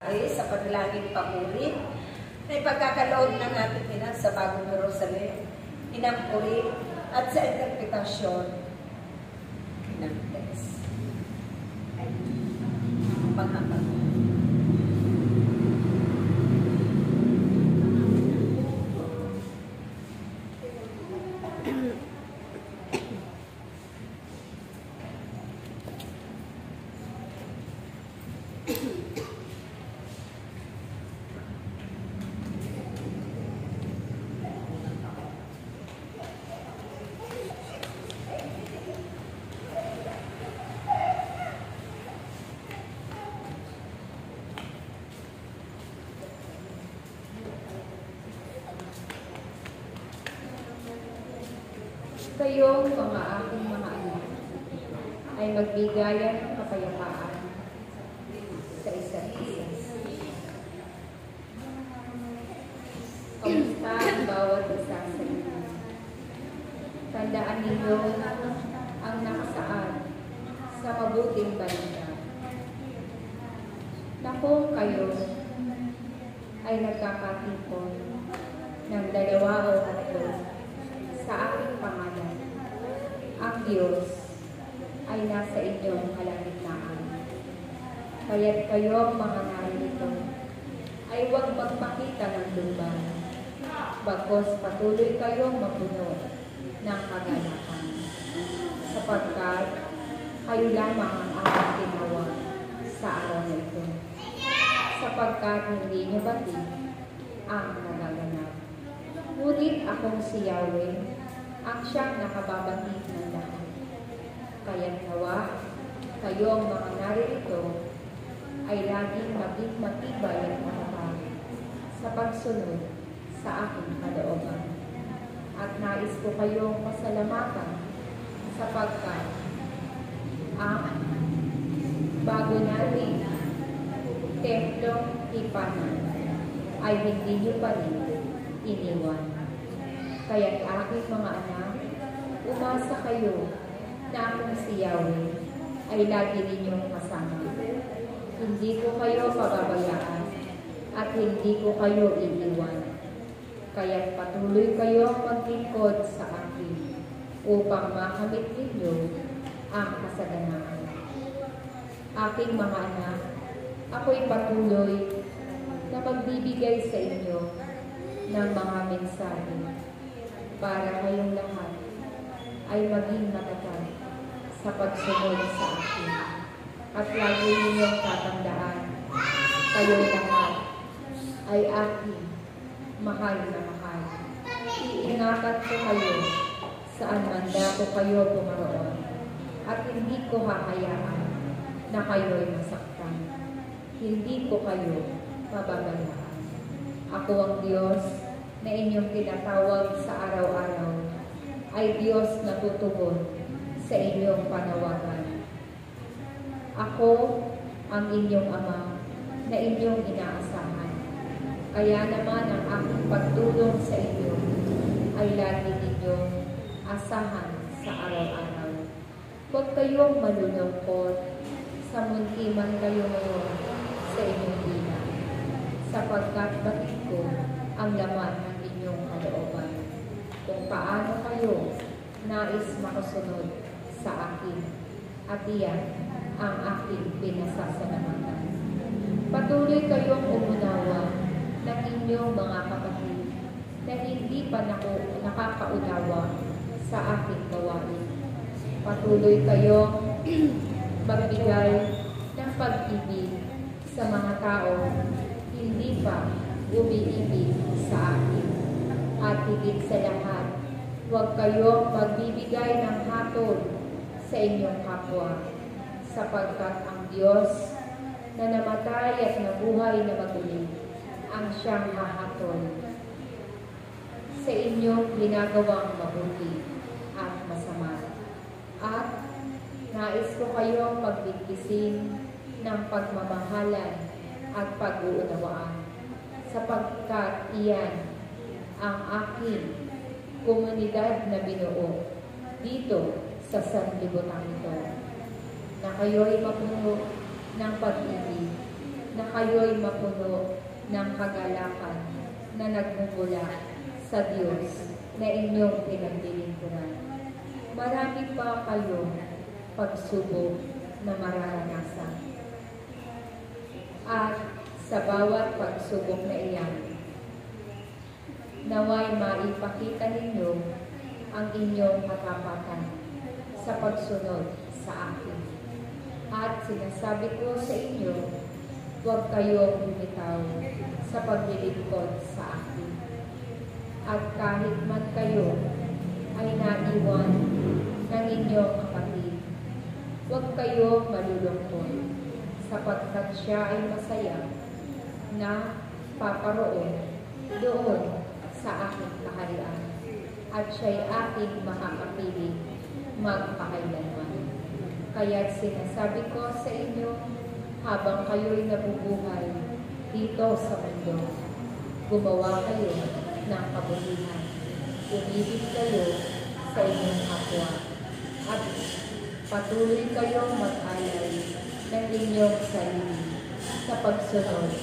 sa panalangin papuri na ipagkakaloob na natin sa Bagong Jerusalem, pinampuri at sa interpretasyon ng text. Panghampag. Kayong mga aking mga anak ay magbigayan ng kapayapaan sa isa't isa. Kamusta ang bawat isa sa inyo? Tandaan ninyo ang nakasaad sa mabuting balita na kung kayo ay nagkakatipon ng 2 o 3 sa aking pangalan, ang Diyos ay nasa inyong kalagitnaan. Kaya't kayong mga narito ay huwag magpakita ng lumbang, bagkus patuloy kayong mapuno ng kagalakan, sapagkat kayo lamang ang aking tinawag sa araw na ito, sapagkat hindi niyo bati ang nagaganap. Ngunit akong si Yahweh ang siyang nakababatid ng lahat. Kaya't nawa, kayong mga naririto ay laging maging matibay at matatag sa pagsunod sa aking kalooban. At nais ko kayong pasalamatan sapagkat ang bago namin templong tipanan ay hindi niyo pa rin iniwan. Kaya't aking mga anak, umasa kayo na akong si Yahweh ay lagi ninyong kasama. Hindi ko kayo pababayaan at hindi ko kayo iiwan. Kaya't patuloy kayong maglingkod sa akin upang makamit ninyo ang kasaganaan. Aking mga anak, ako'y patuloy na magbibigay sa inyo ng mga mensahe para kayong lahat ay maging matatag sa pagsunod sa akin. At lagi ninyong tatandaan, kayong lahat ay aking mahal na mahal. Iingatan ko kayo saan man ko kayo pumaroon at hindi ko hahayaan na kayo'y masaktan. Hindi ko kayo pababayaan. Ako ang Diyos na inyong tinatawag sa araw-araw, ay Diyos na tutugon sa inyong panawagan. Ako ang inyong Ama na inyong inaasahan. Kaya naman ang aking pagtulong sa inyo ay lagi ninyong asahan sa araw-araw. Huwag kayong malulungkot sa munti man kayo ngayon sa inyong bilang, sapagkat batid ko ang laman ng inyong kalooban, kung paano kayo nais makasunod sa akin, at iyan ang aking pinasasalamatan. Patuloy kayong umunawa ng inyong mga kapatid na hindi pa nakakaunawa sa aking gawain. Patuloy kayong magbigay ng pag-ibig sa mga tao hindi pa umiibig sa akin. At higit sa lahat, huwag kayong magbibigay ng hatol sa inyong kapwa, sapagkat ang Diyos na namatay at nabuhay na maguli ang siyang hahatol sa inyong ginagawang mabuti at masama. At nais ko kayong pagbigkisin ng pagmamahalan at pag-uunawaan, sapagkat iyan ang aking komunidad na binuo dito sa sanlibutan ito, na kayo'y mapuno ng pag-ibig na kayo'y mapuno ng kagalakan na nagmumula sa Diyos na inyong pinaglilingkuran. Marami pa kayong pagsubok na mararanasan. At sa bawat pagsubok na iyan, naway maipakita ninyo ang inyong katapatan sa pagsunod sa akin. At sinasabi ko sa inyo, huwag kayong bumitaw sa paglilingkod sa akin. At kahit man kayo ay naiwan ng inyong kapatid, huwag kayong malulungkot, sapagkat siya ay masaya na paparoon doon sa aking kaharian, at siya'y aking makakapili magpakailanman. Kaya't sinasabi ko sa inyo, habang kayo'y nabubuhay dito sa mundo, gumawa kayo ng kabutihan. Umibig kayo sa inyong kapwa, at patuloy kayong mag-alay ng inyong sarili sa pagsunod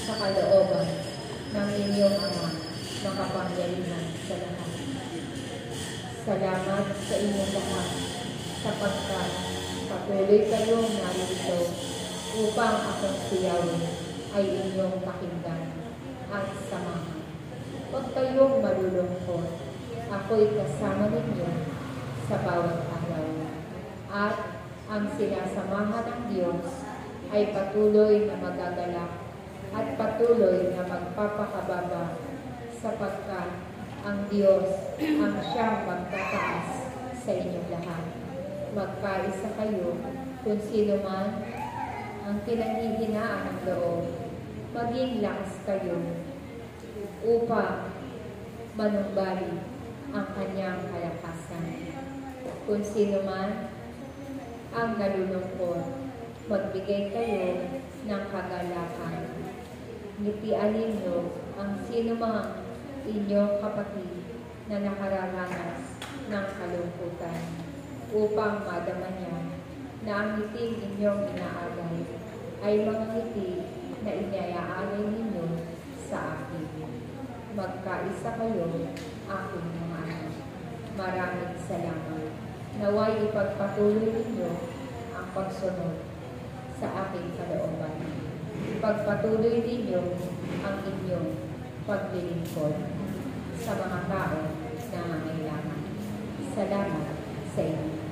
sa kalooban ng inyong Ama na kapangyarihan sa lahat. Salamat sa inyong lahat, sapagkat patuloy kayong narito upang akong siyawin ay inyong pakinggan at samahan. Huwag kayong malulungkot, ako'y kasama ninyo sa bawat araw. At ang sinasamahan ng Diyos ay patuloy na magagalak at patuloy na magpapakababa, sapagkat ang Diyos ang siyang magtataas sa inyong lahat. Magkaisa kayo kung sino man ang pinanghihinaan ng loob. Maging lakas kayo upang manumbalik ang kanyang kalakasan. Kung sino man ang nalulungkot, magbigay kayo ng kagalakan. Ngitian ninyo ang sino mang inyong kapatid na nakararanas ng kalungkutan, upang madama niya na ang ngiting inyong inaalay ay mga ngiti na inayaalay ninyo sa akin. Magkaisa kayo, aking mga anak. Maraming salamat. Naway ipagpatuloy ninyo ang pagsunod sa aking kalooban. Ipagpatuloy ninyo ang inyong paglilingkod sa mga tao na nangangailangan. Salamat sa inyo.